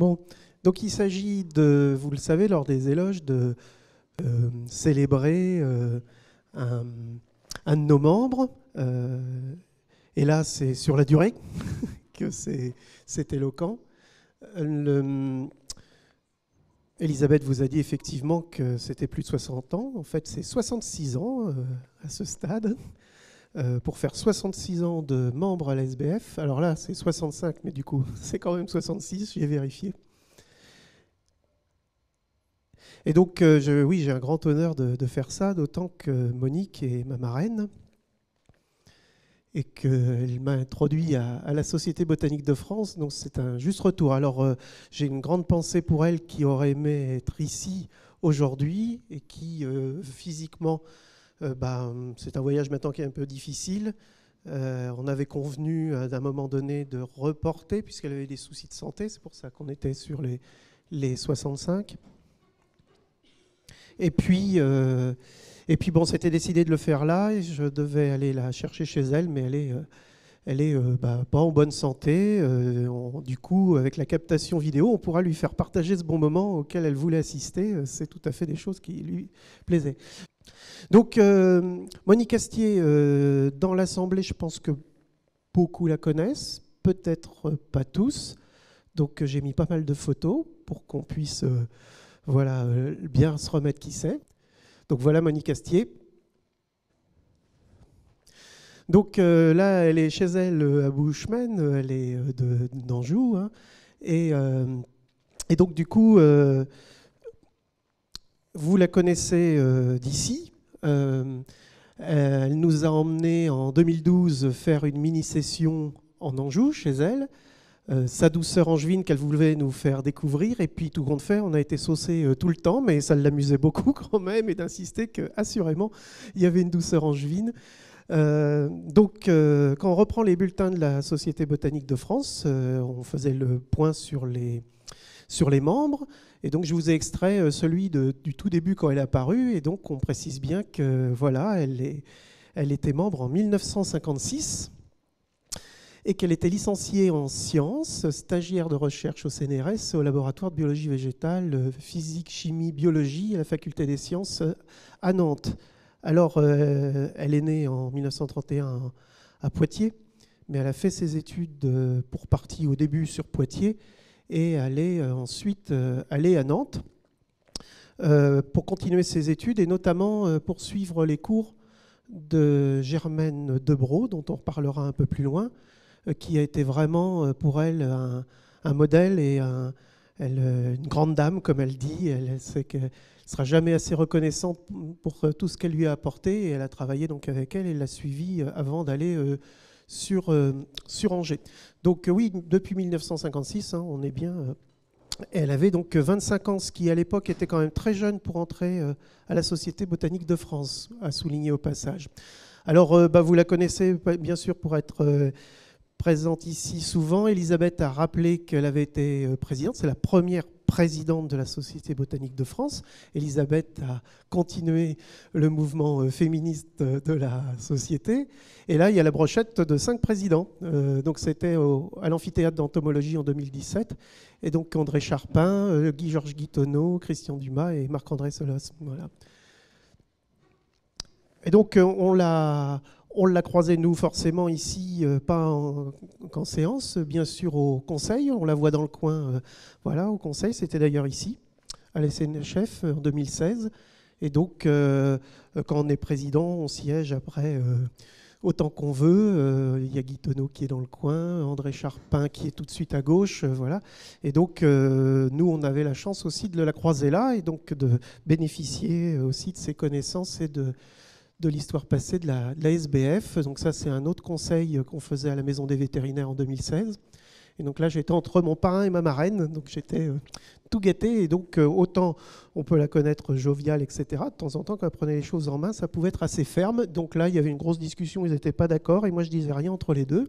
Bon, donc il s'agit de, vous le savez, lors des éloges, de célébrer un, un de nos membres. Et là, c'est sur la durée que c'est éloquent. Elisabeth vous a dit effectivement que c'était plus de 60 ans. En fait, c'est 66 ans à ce stade. Pour faire 66 ans de membre à la SBF. Alors là, c'est 65, mais du coup, c'est quand même 66, j'y ai vérifié. Et donc, oui, j'ai un grand honneur de faire ça, d'autant que Monique est ma marraine et qu'elle m'a introduit à la Société botanique de France, donc c'est un juste retour. Alors, j'ai une grande pensée pour elle qui aurait aimé être ici aujourd'hui et qui, physiquement, c'est un voyage maintenant qui est un peu difficile. On avait convenu d'un moment donné de reporter puisqu'elle avait des soucis de santé, c'est pour ça qu'on était sur les 65. Et puis bon, c'était décidé de le faire là et je devais aller la chercher chez elle, mais elle est pas en bonne santé. Du coup, avec la captation vidéo, on pourra lui faire partager ce bon moment auquel elle voulait assister. C'est tout à fait des choses qui lui plaisaient. Donc, Monique Astier, dans l'Assemblée, je pense que beaucoup la connaissent, peut-être pas tous. Donc, j'ai mis pas mal de photos pour qu'on puisse bien se remettre qui c'est. Donc, voilà Monique Astier. Donc, là, elle est chez elle à Bouchmen, elle est d'Anjou. Hein, et donc, du coup, vous la connaissez d'ici. Elle nous a emmenés en 2012 faire une mini-session en Anjou, chez elle. Sa douceur angevine qu'elle voulait nous faire découvrir. Et puis, tout compte fait, on a été saucés tout le temps, mais ça l'amusait beaucoup quand même, et d'insister qu'assurément, il y avait une douceur angevine. Donc, quand on reprend les bulletins de la Société botanique de France, on faisait le point sur les membres. Et donc, je vous ai extrait celui du tout début quand elle est apparue. Et donc, on précise bien que voilà, elle était membre en 1956 et qu'elle était licenciée en sciences, stagiaire de recherche au CNRS, au laboratoire de biologie végétale, physique, chimie, biologie à la faculté des sciences à Nantes. Alors, elle est née en 1931 à Poitiers, mais elle a fait ses études pour partie au début sur Poitiers et elle est ensuite allée à Nantes pour continuer ses études et notamment poursuivre les cours de Germaine Debrau, dont on reparlera un peu plus loin, qui a été vraiment pour elle un modèle et une grande dame, comme elle dit. Elle sait qu'elle ne sera jamais assez reconnaissante pour tout ce qu'elle lui a apporté et elle a travaillé donc avec elle et l'a suivie avant d'aller sur Angers. Donc oui, depuis 1956, hein, on est bien. Elle avait donc 25 ans, ce qui à l'époque était quand même très jeune pour entrer à la Société botanique de France, à souligner au passage. Alors, vous la connaissez bien sûr pour être présente ici souvent. Elisabeth a rappelé qu'elle avait été présidente. C'est la première présidente de la Société botanique de France. Elisabeth a continué le mouvement féministe de la Société. Et là, il y a la brochette de 5 présidents. Donc c'était à l'amphithéâtre d'entomologie en 2017. Et donc André Charpin, Guy-Georges Guitonneau, Christian Dumas et Marc-André Solos. Voilà. Et donc on l'a croisée, nous, forcément, ici, pas qu'en séance, bien sûr au Conseil. On la voit dans le coin, voilà, au Conseil. C'était d'ailleurs ici, à la SNHF, en 2016. Et donc, quand on est président, on siège après autant qu'on veut. Il y a Guitonneau qui est dans le coin, André Charpin qui est tout de suite à gauche. Voilà. Et donc, nous, on avait la chance aussi de la croiser là et donc de bénéficier aussi de ses connaissances et de l'histoire passée de la SBF. Donc ça, c'est un autre conseil qu'on faisait à la Maison des vétérinaires en 2016. Et donc là, j'étais entre mon parrain et ma marraine, donc j'étais tout gâté. Et donc, autant on peut la connaître joviale, etc. De temps en temps, quand elle prenait les choses en main, ça pouvait être assez ferme. Donc là, il y avait une grosse discussion, ils n'étaient pas d'accord, et moi, je disais rien entre les deux.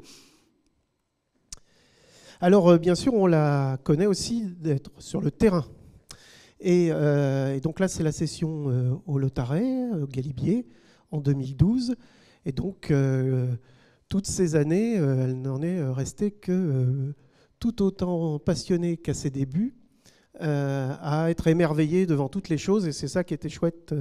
Alors, bien sûr, on la connaît aussi d'être sur le terrain. Et donc là, c'est la session au Lotaret, au Galibier, en 2012. Et donc, toutes ces années, elle n'en est restée que tout autant passionné qu'à ses débuts, à être émerveillé devant toutes les choses. Et c'est ça qui était chouette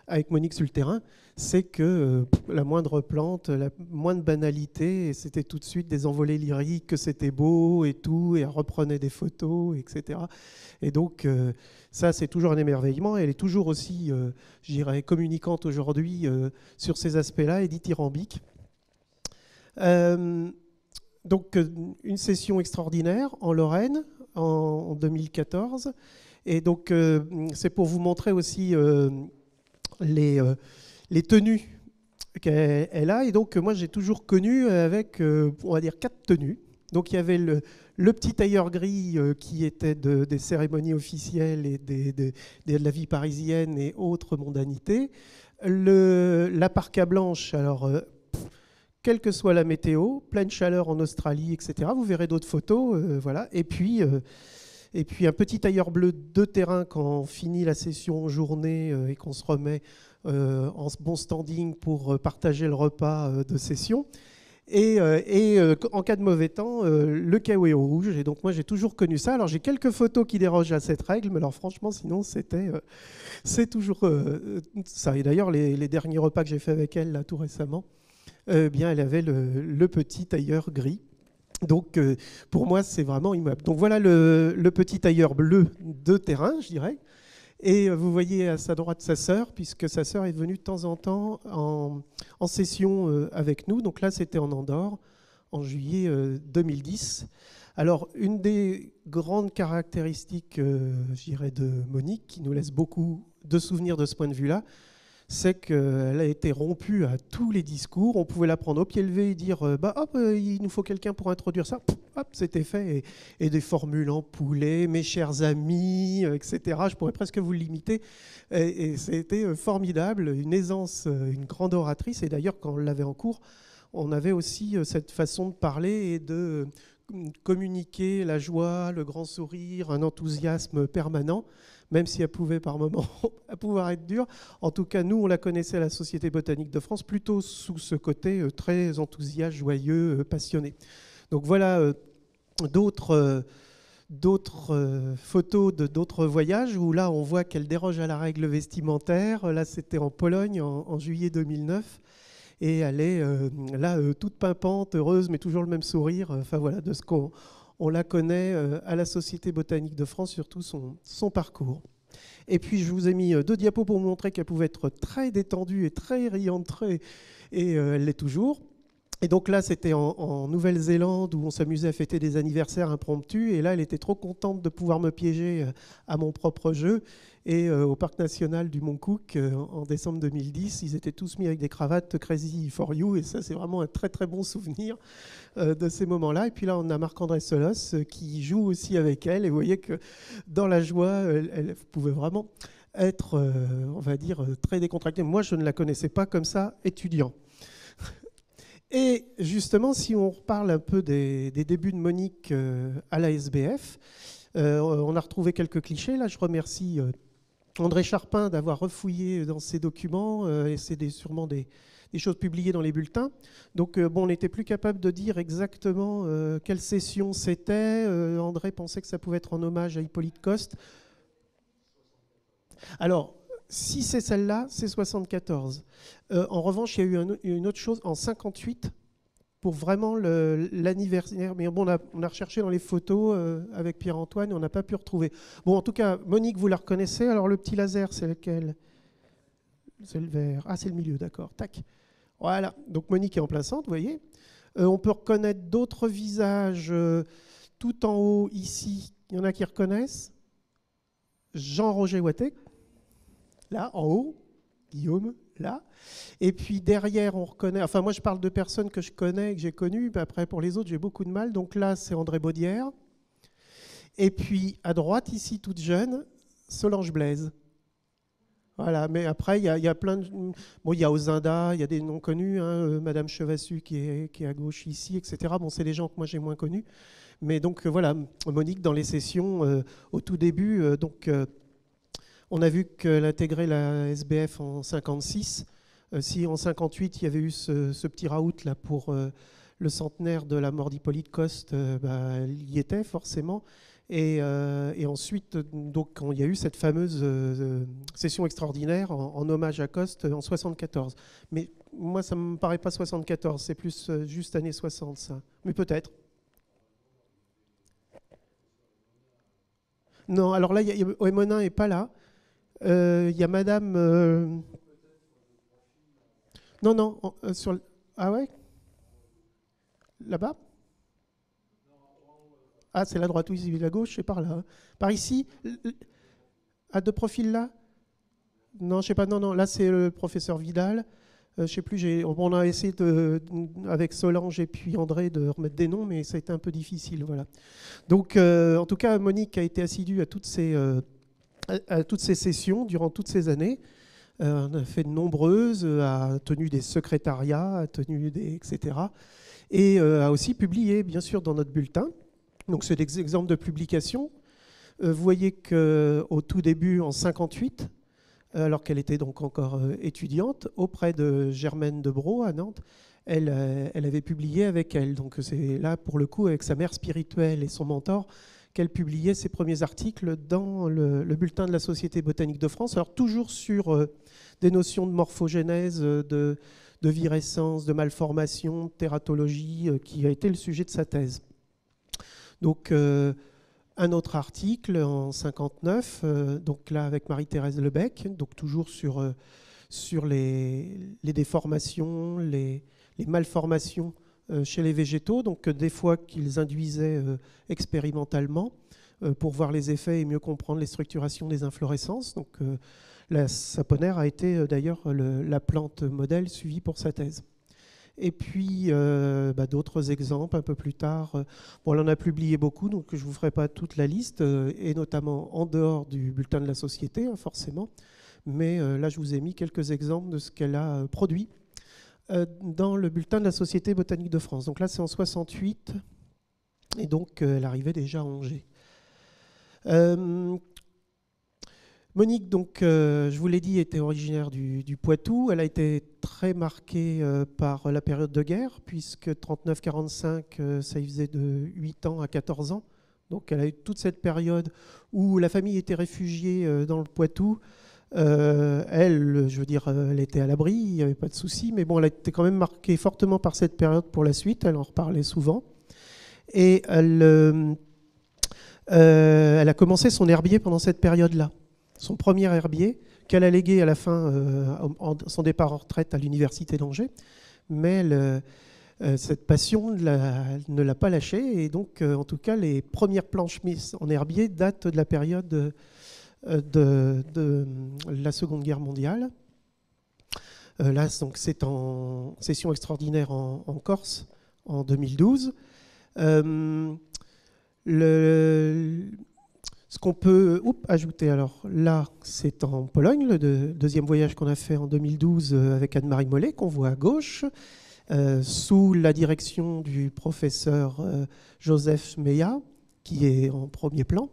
avec Monique sur le terrain, c'est que la moindre plante, la moindre banalité, et c'était tout de suite des envolées lyriques, que c'était beau et tout, et elle reprenait des photos, etc. Et donc ça, c'est toujours un émerveillement. Elle est toujours aussi, je dirais, communicante aujourd'hui sur ces aspects-là et dithyrambique. Donc une session extraordinaire en Lorraine en 2014. Et donc c'est pour vous montrer aussi les tenues qu'elle a. Et donc, moi, j'ai toujours connu avec, on va dire, 4 tenues. Donc, il y avait le petit tailleur gris qui était des cérémonies officielles et de la vie parisienne et autres mondanités. La parka blanche, alors, quelle que soit la météo, pleine chaleur en Australie, etc. Vous verrez d'autres photos. Voilà. Et puis un petit tailleur bleu de terrain quand on finit la session en journée et qu'on se remet en bon standing pour partager le repas de session. Et en cas de mauvais temps, le kawaii rouge. Et donc moi j'ai toujours connu ça. Alors j'ai quelques photos qui dérogent à cette règle, mais alors franchement sinon c'est toujours ça. Et d'ailleurs les derniers repas que j'ai fait avec elle là tout récemment, bien elle avait le petit tailleur gris. Donc pour moi c'est vraiment immuable. Donc voilà le petit tailleur bleu de terrain, je dirais. Et vous voyez à sa droite sa sœur, puisque sa sœur est venue de temps en temps en session avec nous. Donc là c'était en Andorre en juillet 2010. Alors une des grandes caractéristiques, je dirais, de Monique, qui nous laisse beaucoup de souvenirs de ce point de vue-là, c'est qu'elle a été rompue à tous les discours. On pouvait la prendre au pied levé et dire bah hop, il nous faut quelqu'un pour introduire ça. Hop, c'était fait. Et des formules en poulet, mes chers amis, etc. Je pourrais presque vous l'imiter. Et c'était formidable, une aisance, une grande oratrice. Et d'ailleurs, quand on l'avait en cours, on avait aussi cette façon de parler et de communiquer la joie, le grand sourire, un enthousiasme permanent, même si elle pouvait par moments pouvoir être dure. En tout cas, nous, on la connaissait à la Société botanique de France plutôt sous ce côté très enthousiaste, joyeux, passionné. Donc voilà d'autres photos d'autres voyages où là, on voit qu'elle déroge à la règle vestimentaire. Là, c'était en Pologne en juillet 2009. Et elle est là, toute pimpante, heureuse, mais toujours le même sourire. Enfin voilà, de ce qu'on la connaît à la Société botanique de France, surtout son parcours. Et puis je vous ai mis 2 diapos pour vous montrer qu'elle pouvait être très détendue et très riante, et elle l'est toujours. Et donc là, c'était en Nouvelle-Zélande où on s'amusait à fêter des anniversaires impromptus. Et là, elle était trop contente de pouvoir me piéger à mon propre jeu. Et au parc national du Mont Cook, en décembre 2010, ils étaient tous mis avec des cravates Crazy for You. Et ça, c'est vraiment un très, très bon souvenir de ces moments-là. Et puis là, on a Marc-André Solos qui joue aussi avec elle. Et vous voyez que dans la joie, elle pouvait vraiment être, on va dire, très décontractée. Moi, je ne la connaissais pas comme ça, étudiant. Et justement, si on reparle un peu des débuts de Monique à la SBF, on a retrouvé quelques clichés. Là, je remercie André Charpin d'avoir refouillé dans ses documents, et c'est sûrement des choses publiées dans les bulletins. Donc, bon, on n'était plus capable de dire exactement quelle session c'était. André pensait que ça pouvait être en hommage à Hippolyte Coste. Alors, si c'est celle-là, c'est 74. En revanche, il y a eu une autre chose en 58 pour vraiment l'anniversaire. Mais bon, on a recherché dans les photos avec Pierre-Antoine et on n'a pas pu retrouver. Bon, en tout cas, Monique, vous la reconnaissez. Alors, le petit laser, c'est lequel? C'est le vert. Ah, c'est le milieu, d'accord. Tac. Voilà. Donc, Monique est en plein centre, vous voyez. On peut reconnaître d'autres visages tout en haut, ici. Il y en a qui reconnaissent. Jean-Roger Wattet. Là, en haut, Guillaume, là. Et puis derrière, on reconnaît... Enfin, moi, je parle de personnes que je connais, que j'ai connues. Puis après, pour les autres, j'ai beaucoup de mal. Donc là, c'est André Baudière. Et puis, à droite, ici, toute jeune, Solange Blaise. Voilà, mais après, il y a plein de... Bon, il y a Ozinda, il y a des noms connus, hein, Madame Chevassu qui est à gauche ici, etc. Bon, c'est des gens que moi, j'ai moins connus. Mais donc, voilà, Monique, dans les sessions, au tout début, on a vu qu'elle intégrait la SBF en 56. Si en 58, il y avait eu ce petit raout là pour le centenaire de la mort d'Hippolyte Coste y était forcément. Et ensuite, donc, quand il y a eu cette fameuse session extraordinaire en hommage à Coste en 74. Mais moi, ça ne me paraît pas 74, c'est plus juste années 60, ça. Mais peut-être. Non, alors là, Monin n'est pas là. Il y a Madame... Non, non, sur... Ah ouais? Là-bas? Ah, c'est la droite, oui, la gauche, c'est par là. Hein. Par ici? À deux profils là? Non, je sais pas, non, non, là c'est le professeur Vidal. Je sais plus, on a essayé avec Solange et puis André de remettre des noms, mais ça a été un peu difficile, voilà. Donc, en tout cas, Monique a été assidue à toutes ces sessions durant toutes ces années. On a fait de nombreuses, a tenu des secrétariats, a tenu des, etc. Et a aussi publié, bien sûr, dans notre bulletin. Donc, c'est des exemples de publications. Vous voyez qu'au tout début, en 58, alors qu'elle était donc encore étudiante, auprès de Germaine de Bro à Nantes, elle avait publié avec elle. Donc c'est là, pour le coup, avec sa mère spirituelle et son mentor, qu'elle publiait ses premiers articles dans le bulletin de la Société botanique de France. Alors toujours sur des notions de morphogénèse, de virescence, de malformation, de tératologie, qui a été le sujet de sa thèse. Donc un autre article en 59, donc là avec Marie-Thérèse Lebec, donc toujours sur les déformations, les malformations chez les végétaux, donc des fois qu'ils induisaient expérimentalement pour voir les effets et mieux comprendre les structurations des inflorescences. Donc la saponaire a été d'ailleurs la plante modèle suivie pour sa thèse. Et puis d'autres exemples un peu plus tard. Bon, on en a publié beaucoup, donc je ne vous ferai pas toute la liste, et notamment en dehors du bulletin de la Société, hein, forcément. Mais là, je vous ai mis quelques exemples de ce qu'elle a produit dans le bulletin de la Société botanique de France. Donc là, c'est en 68, et donc elle arrivait déjà à Angers. Monique, donc, je vous l'ai dit, était originaire du Poitou. Elle a été très marquée par la période de guerre, puisque 39-45, ça y faisait de 8 ans à 14 ans. Donc elle a eu toute cette période où la famille était réfugiée dans le Poitou. Elle, je veux dire, elle était à l'abri, il n'y avait pas de souci, mais bon, elle a été quand même marquée fortement par cette période pour la suite, elle en reparlait souvent. Et elle a commencé son herbier pendant cette période-là. Son premier herbier, qu'elle a légué à la fin, son départ en retraite à l'université d'Angers. Mais cette passion ne l'a pas lâchée. Et donc, en tout cas, les premières planches mises en herbier datent de la période de la Seconde Guerre mondiale. Là, c'est en session extraordinaire en Corse en 2012. Ce qu'on peut ajouter, alors là, c'est en Pologne, le deuxième voyage qu'on a fait en 2012 avec Anne-Marie Mollet, qu'on voit à gauche, sous la direction du professeur Joseph Meillat, qui est en premier plan,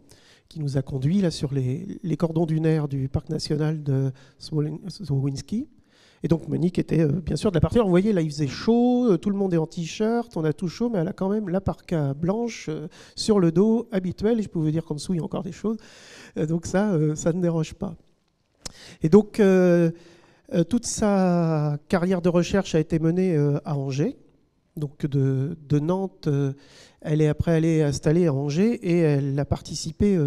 qui nous a conduits là, sur les cordons dunaires du parc national de Słowinski. Et donc Monique était bien sûr de la partie. Alors, vous voyez, là il faisait chaud, tout le monde est en t-shirt, on a tout chaud, mais elle a quand même la parka blanche sur le dos, habituelle. Et je peux vous dire qu'en dessous il y a encore des choses. Donc ça ne dérange pas. Et donc toute sa carrière de recherche a été menée à Angers. Donc de Nantes, elle est après allée installée à Angers et elle a participé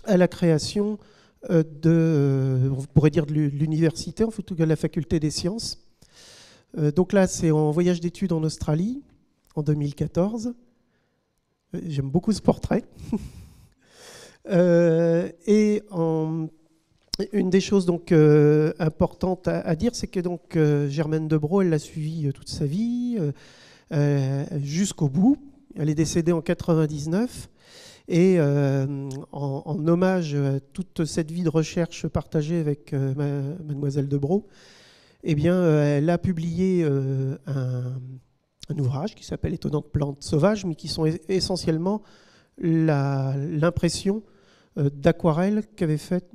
à la création on pourrait dire de l'université, en tout cas de la faculté des sciences. Donc là, c'est en voyage d'études en Australie, en 2014. J'aime beaucoup ce portrait. Et une des choses donc, importantes à dire, c'est que donc, Germaine de Bro, elle l'a suivie toute sa vie, jusqu'au bout. Elle est décédée en 99. Et en hommage à toute cette vie de recherche partagée avec mademoiselle de Bro, eh bien, elle a publié un ouvrage qui s'appelle Étonnantes plantes sauvages, mais qui sont essentiellement l'impression d'aquarelles qu'avait fait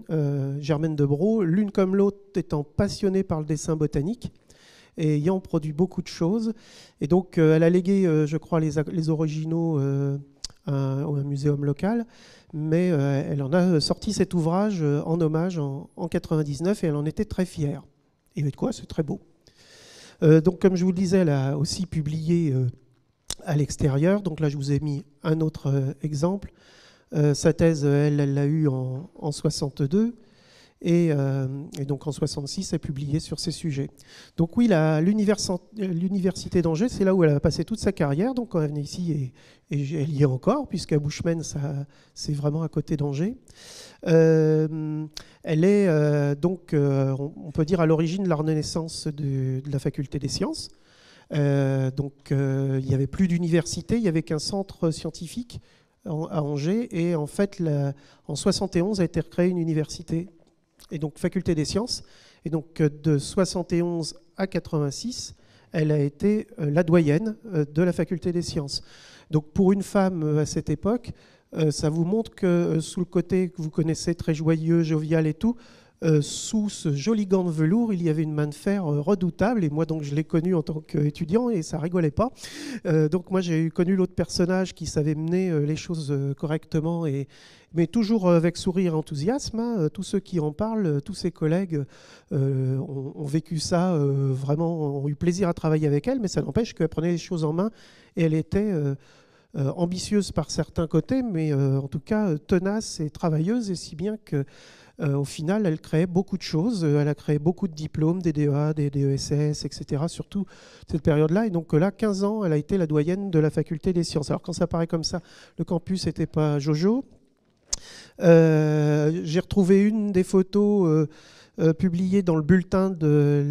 Germaine de Bro, l'une comme l'autre étant passionnée par le dessin botanique. et ayant produit beaucoup de choses. Et donc, elle a légué, je crois, les originaux à un muséum local, mais elle en a sorti cet ouvrage en hommage en 99, et elle en était très fière. Et de quoi, c'est très beau. Donc, comme je vous le disais, elle a aussi publié à l'extérieur. Donc là, je vous ai mis un autre exemple. Sa thèse, elle l'a eue en 62. Et donc en 66, elle a publié sur ces sujets. Donc oui, l'université d'Angers, c'est là où elle a passé toute sa carrière. Donc quand elle venait ici, et elle y est encore, puisqu'à Bushman, c'est vraiment à côté d'Angers. Elle est donc, on peut dire, à l'origine de la renaissance de la faculté des sciences. Donc il n'y avait plus d'université, il n'y avait qu'un centre scientifique à Angers. Et en fait, en 71 a été recréée une université, et donc faculté des sciences. Et donc de 71 à 86, elle a été la doyenne de la faculté des sciences. Donc pour une femme à cette époque, ça vous montre que sous le côté que vous connaissez, très joyeux, jovial et tout, sous ce joli gant de velours, il y avait une main de fer redoutable. Et moi, donc, je l'ai connue en tant qu'étudiant, et ça rigolait pas. Donc moi, j'ai connu l'autre personnage qui savait mener les choses correctement, mais toujours avec sourire et enthousiasme. Hein. Tous ceux qui en parlent, tous ses collègues ont vécu ça, vraiment, ont eu plaisir à travailler avec elle, mais ça n'empêche qu'elle prenait les choses en main, et elle était ambitieuse par certains côtés, mais en tout cas tenace et travailleuse, et si bien que au final, elle créait beaucoup de choses. Elle a créé beaucoup de diplômes, des DEA, des DESS, etc., surtout cette période-là. Et donc là, 15 ans, elle a été la doyenne de la faculté des sciences. Alors quand ça paraît comme ça, le campus n'était pas jojo. J'ai retrouvé une des photos publiées dans le bulletin de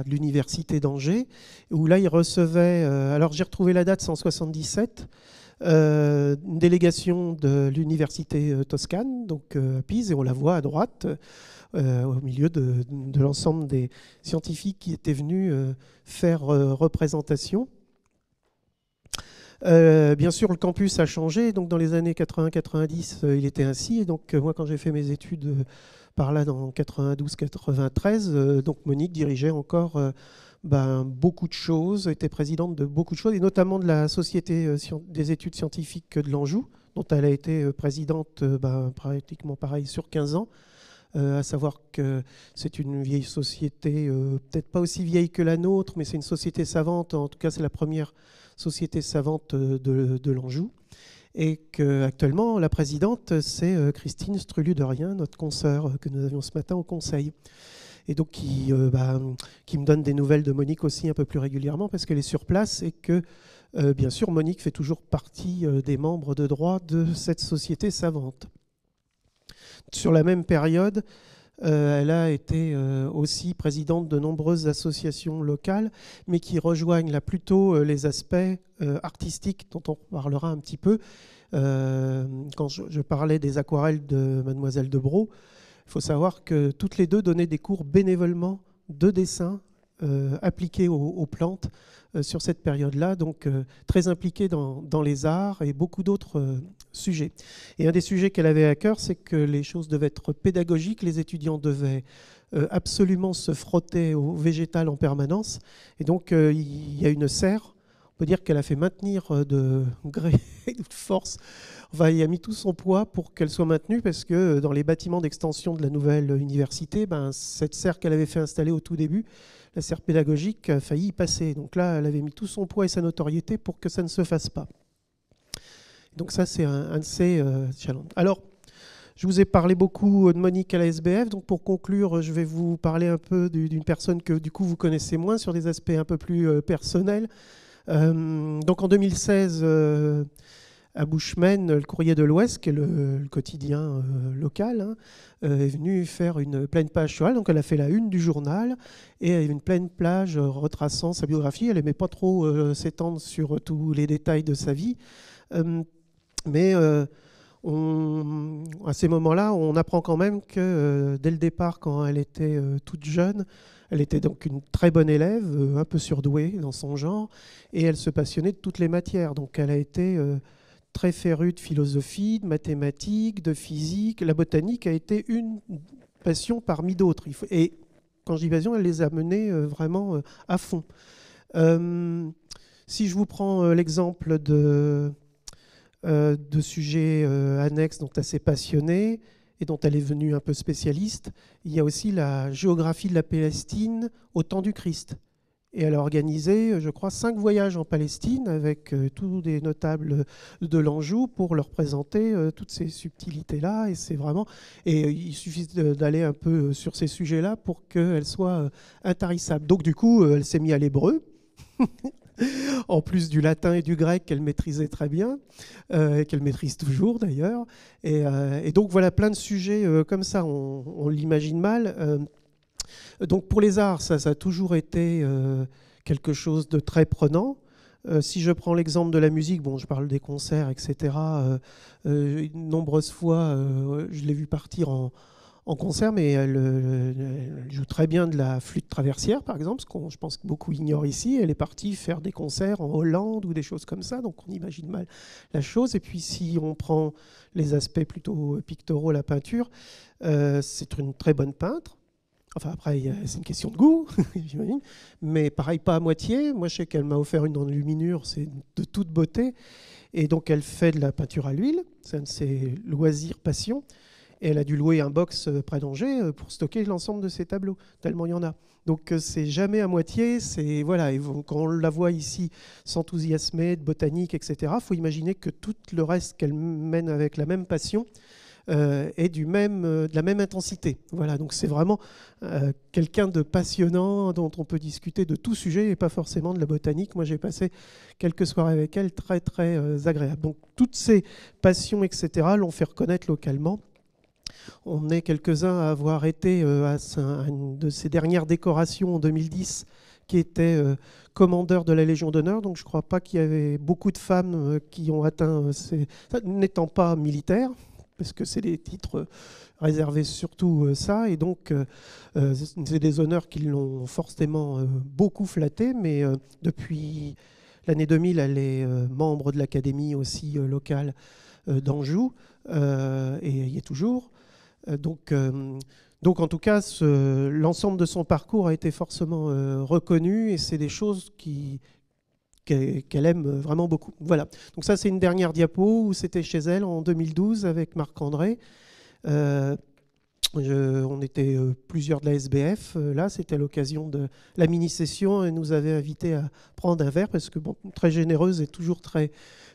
l'université d'Angers, où là, il recevait... alors j'ai retrouvé la date, c'est en 77. Une délégation de l'université toscane, donc à Pise, et on la voit à droite, au milieu de l'ensemble des scientifiques qui étaient venus faire représentation. Bien sûr, le campus a changé. Donc, dans les années 80-90, il était ainsi. Et donc, moi, quand j'ai fait mes études par là, dans 92-93, donc Monique dirigeait encore beaucoup de choses, était présidente de beaucoup de choses, et notamment de la Société des études scientifiques de l'Anjou, dont elle a été présidente pratiquement pareil sur 15 ans. À savoir que c'est une vieille société, peut-être pas aussi vieille que la nôtre, mais c'est une société savante. En tout cas, c'est la première société savante de l'Anjou. Et qu'actuellement, la présidente, c'est Christine Strulu-Derrien, notre consoeur que nous avions ce matin au conseil. Et donc qui me donne des nouvelles de Monique aussi un peu plus régulièrement, parce qu'elle est sur place, et que, bien sûr, Monique fait toujours partie des membres de droit de cette société savante. Sur la même période, elle a été aussi présidente de nombreuses associations locales, mais qui rejoignent là plutôt les aspects artistiques, dont on parlera un petit peu. Quand je parlais des aquarelles de Mademoiselle de Brault, il faut savoir que toutes les deux donnaient des cours bénévolement de dessin appliqués aux plantes sur cette période-là, donc très impliquée dans les arts et beaucoup d'autres sujets. Et un des sujets qu'elle avait à cœur, c'est que les choses devaient être pédagogiques, les étudiants devaient absolument se frotter au végétal en permanence, et donc il y a une serre, on peut dire qu'elle a fait maintenir de gré et de force. Enfin, il a mis tout son poids pour qu'elle soit maintenue, parce que dans les bâtiments d'extension de la nouvelle université, cette serre qu'elle avait fait installer au tout début, la serre pédagogique, a failli y passer. Donc là, elle avait mis tout son poids et sa notoriété pour que ça ne se fasse pas. Donc ça, c'est un de ces challenges. Alors, je vous ai parlé beaucoup de Monique à la SBF. Donc pour conclure, je vais vous parler un peu d'une personne que du coup vous connaissez moins, sur des aspects un peu plus personnels. Donc en 2016, à Bushman, le Courrier de l'Ouest, qui est le quotidien local, est venu faire une pleine page sur elle. Donc elle a fait la une du journal, et une pleine page retraçant sa biographie. Elle n'aimait pas trop s'étendre sur tous les détails de sa vie. Mais à ces moments-là, on apprend quand même que dès le départ, quand elle était toute jeune, elle était donc une très bonne élève, un peu surdouée dans son genre, et elle se passionnait de toutes les matières. Donc elle a été très férue de philosophie, de mathématiques, de physique. La botanique a été une passion parmi d'autres. Et quand je dis passion, elle les a menés vraiment à fond. Si je vous prends l'exemple de sujets annexes dont elle s'est passionnée et dont elle est venue un peu spécialiste, il y a aussi la géographie de la Palestine au temps du Christ. Et elle a organisé, je crois, 5 voyages en Palestine avec tous des notables de l'Anjou pour leur présenter toutes ces subtilités-là. Et c'est vraiment. Et il suffit d'aller un peu sur ces sujets-là pour qu'elle soit intarissable. Donc, du coup, elle s'est mise à l'hébreu. En plus du latin et du grec qu'elle maîtrisait très bien, qu'elle maîtrise toujours d'ailleurs. Et donc voilà, plein de sujets comme ça, on l'imagine mal. Donc pour les arts, ça a toujours été quelque chose de très prenant. Si je prends l'exemple de la musique, bon, je parle des concerts, etc. Nombreuses fois, je l'ai vu partir en concert, mais elle joue très bien de la flûte traversière, par exemple, ce qu'on, je pense que beaucoup ignorent ici. Elle est partie faire des concerts en Hollande ou des choses comme ça, donc on imagine mal la chose. Et puis si on prend les aspects plutôt pictoraux, la peinture, c'est une très bonne peintre. Enfin, après, c'est une question de goût, j'imagine. Mais pareil, pas à moitié. Moi, je sais qu'elle m'a offert une enluminure, c'est de toute beauté. Et donc, elle fait de la peinture à l'huile. C'est un de ses loisirs, passions. Et elle a dû louer un box près d'Angers pour stocker l'ensemble de ses tableaux, tellement il y en a. Donc, c'est jamais à moitié. C'est, voilà, et quand on la voit ici s'enthousiasmer de botanique, etc., il faut imaginer que tout le reste qu'elle mène avec la même passion et de la même intensité. Voilà, donc c'est vraiment quelqu'un de passionnant dont on peut discuter de tout sujet et pas forcément de la botanique. Moi, j'ai passé quelques soirées avec elle très, très agréables. Donc toutes ces passions, etc., l'ont fait reconnaître localement. On est quelques-uns à avoir été à une de ses dernières décorations en 2010, qui était commandeur de la Légion d'honneur. Donc je ne crois pas qu'il y avait beaucoup de femmes qui ont atteint n'étant pas militaires, parce que c'est des titres réservés surtout ça, et donc c'est des honneurs qui l'ont forcément beaucoup flatté, mais depuis l'année 2000, elle est membre de l'académie aussi locale d'Anjou, et y est toujours. Donc en tout cas, l'ensemble de son parcours a été forcément reconnu, et c'est des choses qu'elle aime vraiment beaucoup. Voilà. Donc ça, c'est une dernière diapo où c'était chez elle en 2012 avec Marc-André. On était plusieurs de la SBF. Là, c'était l'occasion de la mini-session. Elle nous avait invités à prendre un verre parce que, bon, très généreuse et toujours très,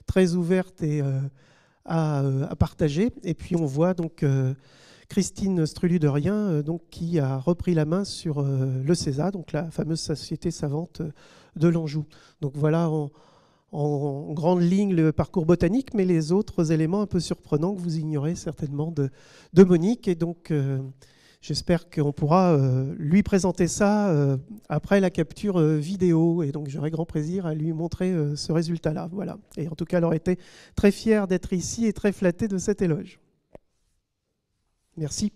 très ouverte et à partager. Et puis, on voit donc Christine Strulu-de-Rien qui a repris la main sur le CESA, donc la fameuse société savante de l'Anjou. Donc voilà en grande ligne le parcours botanique, mais les autres éléments un peu surprenants que vous ignorez certainement de Monique. Et donc j'espère qu'on pourra lui présenter ça après la capture vidéo. Et donc j'aurai grand plaisir à lui montrer ce résultat-là. Voilà. Et en tout cas, elle aurait été très fière d'être ici et très flattée de cet éloge. Merci.